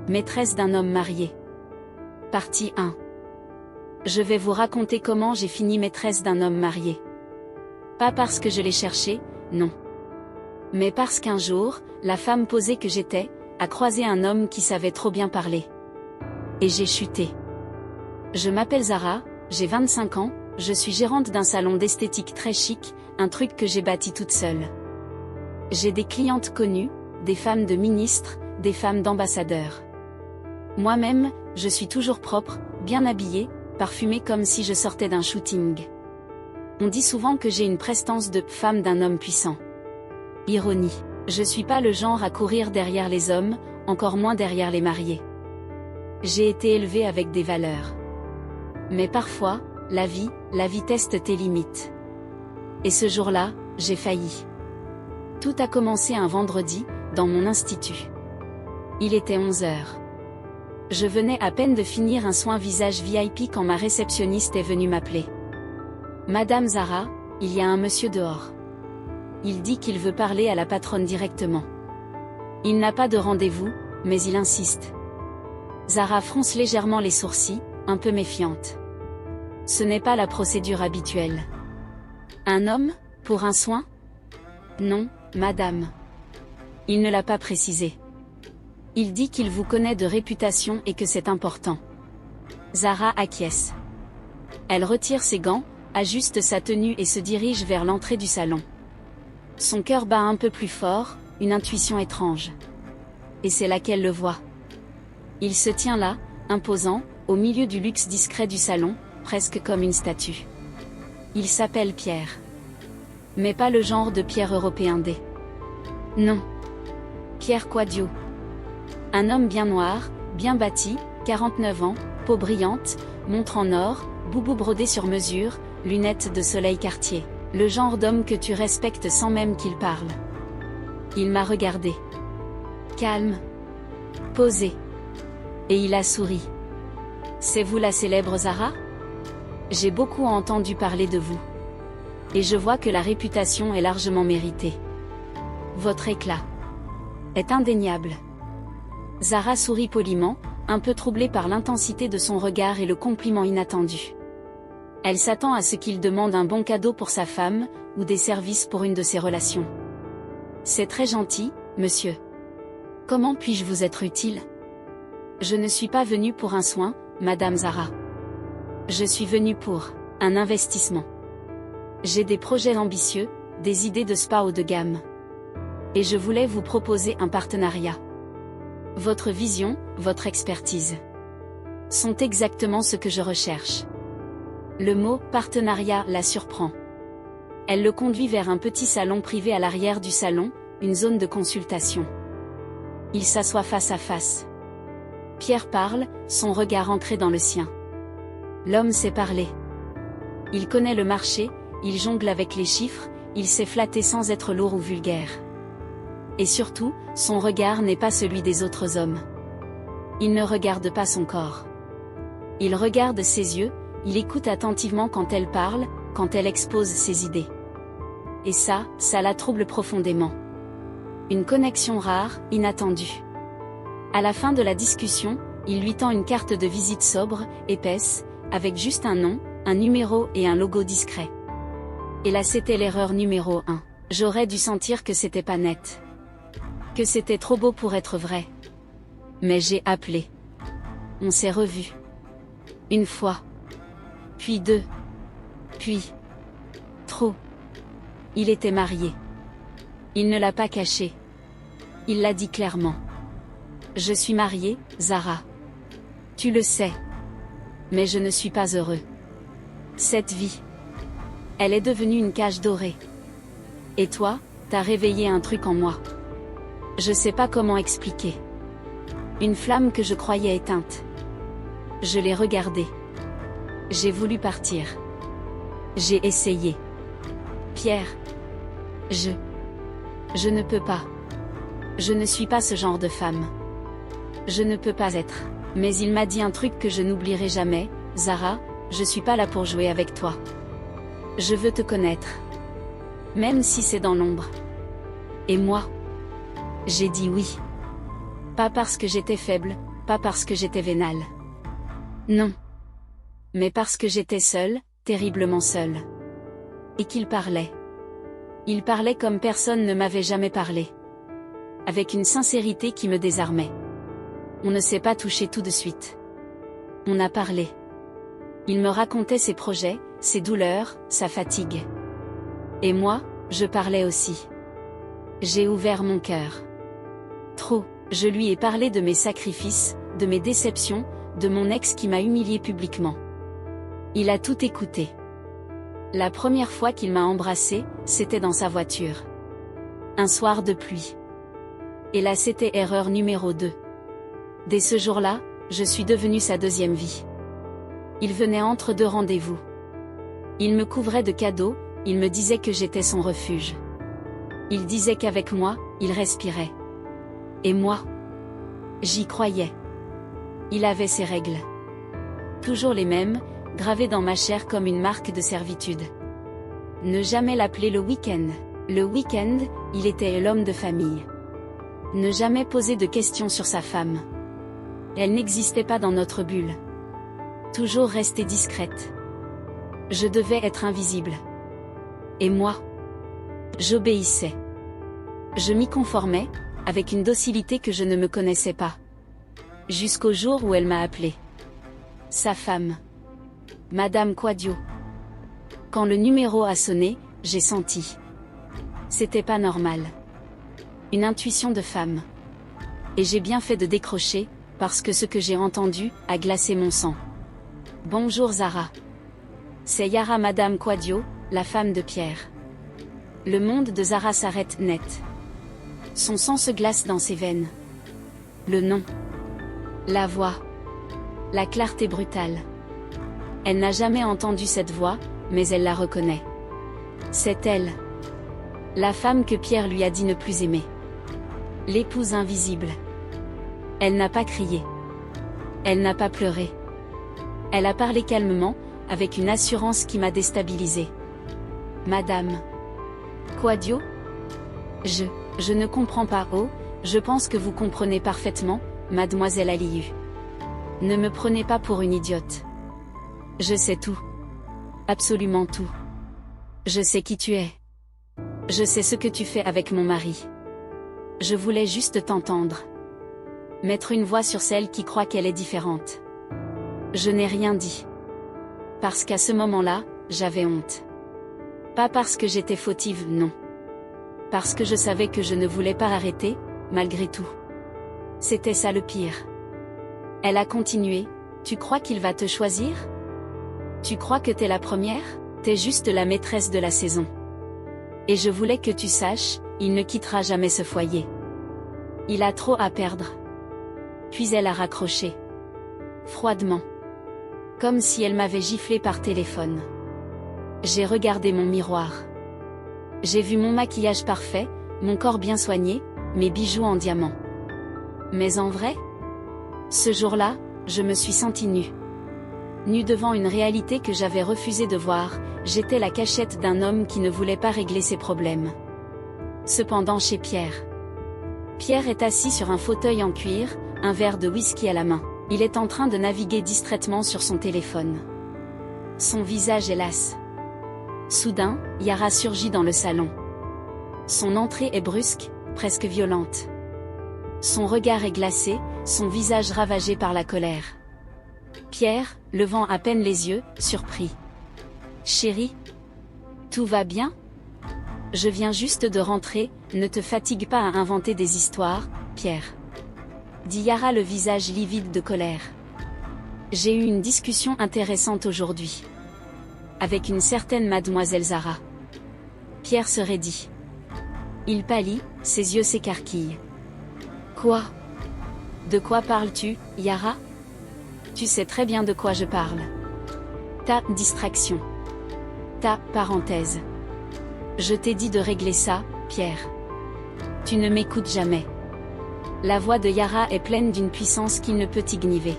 Maîtresse d'un homme marié. Partie 1. Je vais vous raconter comment j'ai fini maîtresse d'un homme marié. Pas parce que je l'ai cherché, non. Mais parce qu'un jour, la femme posée que j'étais, a croisé un homme qui savait trop bien parler. Et j'ai chuté. Je m'appelle Zara, j'ai 25 ans, je suis gérante d'un salon d'esthétique très chic, un truc que j'ai bâti toute seule. J'ai des clientes connues, des femmes de ministres, des femmes d'ambassadeurs. Moi-même, je suis toujours propre, bien habillée, parfumée comme si je sortais d'un shooting. On dit souvent que j'ai une prestance de femme d'un homme puissant. Ironie. Je suis pas le genre à courir derrière les hommes, encore moins derrière les mariés. J'ai été élevée avec des valeurs. Mais parfois, la vie teste tes limites. Et ce jour-là, j'ai failli. Tout a commencé un vendredi, dans mon institut. Il était 11h. Je venais à peine de finir un soin visage VIP quand ma réceptionniste est venue m'appeler. Madame Zara, il y a un monsieur dehors. Il dit qu'il veut parler à la patronne directement. Il n'a pas de rendez-vous, mais il insiste. Zara fronce légèrement les sourcils, un peu méfiante. Ce n'est pas la procédure habituelle. Un homme, pour un soin? Non, madame. Il ne l'a pas précisé. Il dit qu'il vous connaît de réputation et que c'est important. Zara acquiesce. Elle retire ses gants, ajuste sa tenue et se dirige vers l'entrée du salon. Son cœur bat un peu plus fort, une intuition étrange. Et c'est là qu'elle le voit. Il se tient là, imposant, au milieu du luxe discret du salon, presque comme une statue. Il s'appelle Pierre. Mais pas le genre de Pierre européen D. Non. Pierre Quadio. Un homme bien noir, bien bâti, 49 ans, peau brillante, montre en or, boubou brodé sur mesure, lunettes de soleil Cartier. Le genre d'homme que tu respectes sans même qu'il parle. Il m'a regardé. Calme. Posé. Et il a souri. C'est vous la célèbre Zara? J'ai beaucoup entendu parler de vous. Et je vois que la réputation est largement méritée. Votre éclat est indéniable. Zara sourit poliment, un peu troublée par l'intensité de son regard et le compliment inattendu. Elle s'attend à ce qu'il demande un bon cadeau pour sa femme, ou des services pour une de ses relations. C'est très gentil, monsieur. Comment puis-je vous être utile? Je ne suis pas venue pour un soin, madame Zara. Je suis venue pour un investissement. J'ai des projets ambitieux, des idées de spa haut de gamme. Et je voulais vous proposer un partenariat. Votre vision, votre expertise sont exactement ce que je recherche. Le mot « partenariat » la surprend. Elle le conduit vers un petit salon privé à l'arrière du salon, une zone de consultation. Ils s'assoient face à face. Pierre parle, son regard ancré dans le sien. L'homme sait parler. Il connaît le marché, il jongle avec les chiffres, il sait flatter sans être lourd ou vulgaire. Et surtout, son regard n'est pas celui des autres hommes. Il ne regarde pas son corps. Il regarde ses yeux, il écoute attentivement quand elle parle, quand elle expose ses idées. Et ça la trouble profondément. Une connexion rare, inattendue. À la fin de la discussion, il lui tend une carte de visite sobre, épaisse, avec juste un nom, un numéro et un logo discret. Et là c'était l'erreur numéro 1. J'aurais dû sentir que c'était pas net. Que c'était trop beau pour être vrai. Mais j'ai appelé. On s'est revus. Une fois. Puis 2. Puis. Trop. Il était marié. Il ne l'a pas caché. Il l'a dit clairement. Je suis marié, Zara. Tu le sais. Mais je ne suis pas heureux. Cette vie. Elle est devenue une cage dorée. Et toi, t'as réveillé un truc en moi. Je sais pas comment expliquer. Une flamme que je croyais éteinte. Je l'ai regardée. J'ai voulu partir. J'ai essayé. Pierre. Je ne peux pas. Je ne suis pas ce genre de femme. Je ne peux pas être. Mais il m'a dit un truc que je n'oublierai jamais, Zara, je suis pas là pour jouer avec toi. Je veux te connaître. Même si c'est dans l'ombre. Et moi? J'ai dit oui. Pas parce que j'étais faible, pas parce que j'étais vénale. Non. Mais parce que j'étais seule, terriblement seule. Et qu'il parlait. Il parlait comme personne ne m'avait jamais parlé. Avec une sincérité qui me désarmait. On ne s'est pas touché tout de suite. On a parlé. Il me racontait ses projets, ses douleurs, sa fatigue. Et moi, je parlais aussi. J'ai ouvert mon cœur. Trop, je lui ai parlé de mes sacrifices, de mes déceptions, de mon ex qui m'a humiliée publiquement. Il a tout écouté. La première fois qu'il m'a embrassée, c'était dans sa voiture. Un soir de pluie. Et là c'était erreur numéro 2. Dès ce jour-là, je suis devenue sa deuxième vie. Il venait entre 2 rendez-vous. Il me couvrait de cadeaux, il me disait que j'étais son refuge. Il disait qu'avec moi, il respirait. Et moi, j'y croyais. Il avait ses règles. Toujours les mêmes, gravées dans ma chair comme une marque de servitude. Ne jamais l'appeler le week-end. Le week-end, il était l'homme de famille. Ne jamais poser de questions sur sa femme. Elle n'existait pas dans notre bulle. Toujours rester discrète. Je devais être invisible. Et moi, j'obéissais. Je m'y conformais, avec une docilité que je ne me connaissais pas. Jusqu'au jour où elle m'a appelé. Sa femme. Madame Quadio. Quand le numéro a sonné, j'ai senti. C'était pas normal. Une intuition de femme. Et j'ai bien fait de décrocher, parce que ce que j'ai entendu a glacé mon sang. Bonjour Zara. C'est Yara Madame Quadio, la femme de Pierre. Le monde de Zara s'arrête net. Son sang se glace dans ses veines. Le nom. La voix. La clarté brutale. Elle n'a jamais entendu cette voix, mais elle la reconnaît. C'est elle. La femme que Pierre lui a dit ne plus aimer. L'épouse invisible. Elle n'a pas crié. Elle n'a pas pleuré. Elle a parlé calmement, avec une assurance qui m'a déstabilisée. Madame Quadio? Je ne comprends pas. Oh, je pense que vous comprenez parfaitement, mademoiselle Aliyu. Ne me prenez pas pour une idiote. Je sais tout. Absolument tout. Je sais qui tu es. Je sais ce que tu fais avec mon mari. Je voulais juste t'entendre. Mettre une voix sur celle qui croit qu'elle est différente. Je n'ai rien dit. Parce qu'à ce moment-là, j'avais honte. Pas parce que j'étais fautive, non. Parce que je savais que je ne voulais pas arrêter, malgré tout. C'était ça le pire. Elle a continué. Tu crois qu'il va te choisir? Tu crois que t'es la première? T'es juste la maîtresse de la saison. Et je voulais que tu saches, il ne quittera jamais ce foyer. Il a trop à perdre. Puis elle a raccroché. Froidement. Comme si elle m'avait giflé par téléphone. J'ai regardé mon miroir. J'ai vu mon maquillage parfait, mon corps bien soigné, mes bijoux en diamant. Mais en vrai? Ce jour-là, je me suis sentie nue. Nue devant une réalité que j'avais refusé de voir, j'étais la cachette d'un homme qui ne voulait pas régler ses problèmes. Cependant chez Pierre. Pierre est assis sur un fauteuil en cuir, un verre de whisky à la main. Il est en train de naviguer distraitement sur son téléphone. Son visage est las. Soudain, Yara surgit dans le salon. Son entrée est brusque, presque violente. Son regard est glacé, son visage ravagé par la colère. Pierre, levant à peine les yeux, surpris. Chérie? Tout va bien? Je viens juste de rentrer, ne te fatigue pas à inventer des histoires, Pierre. Dit Yara le visage livide de colère. J'ai eu une discussion intéressante aujourd'hui. Avec une certaine mademoiselle Zara. Pierre se raidit. Il pâlit, ses yeux s'écarquillent. Quoi? De quoi parles-tu, Yara? Tu sais très bien de quoi je parle. Ta distraction. Ta parenthèse. Je t'ai dit de régler ça, Pierre. Tu ne m'écoutes jamais. La voix de Yara est pleine d'une puissance qu'il ne peut igniver.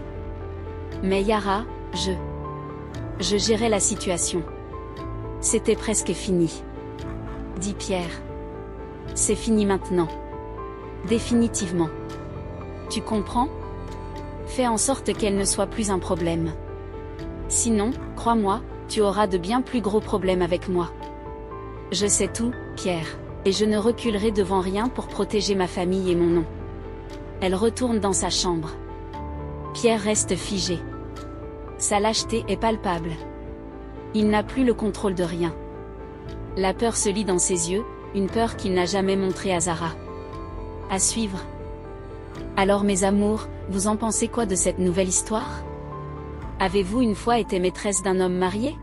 Mais Yara, je gérais la situation. C'était presque fini. Dit Pierre. C'est fini maintenant. Définitivement. Tu comprends? Fais en sorte qu'elle ne soit plus un problème. Sinon, crois-moi, tu auras de bien plus gros problèmes avec moi. Je sais tout, Pierre, et je ne reculerai devant rien pour protéger ma famille et mon nom. Elle retourne dans sa chambre. Pierre reste figé. Sa lâcheté est palpable. Il n'a plus le contrôle de rien. La peur se lit dans ses yeux, une peur qu'il n'a jamais montrée à Zara. À suivre. Alors mes amours, vous en pensez quoi de cette nouvelle histoire? Avez-vous une fois été maîtresse d'un homme marié?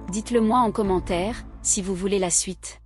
Dites-le moi en commentaire, si vous voulez la suite.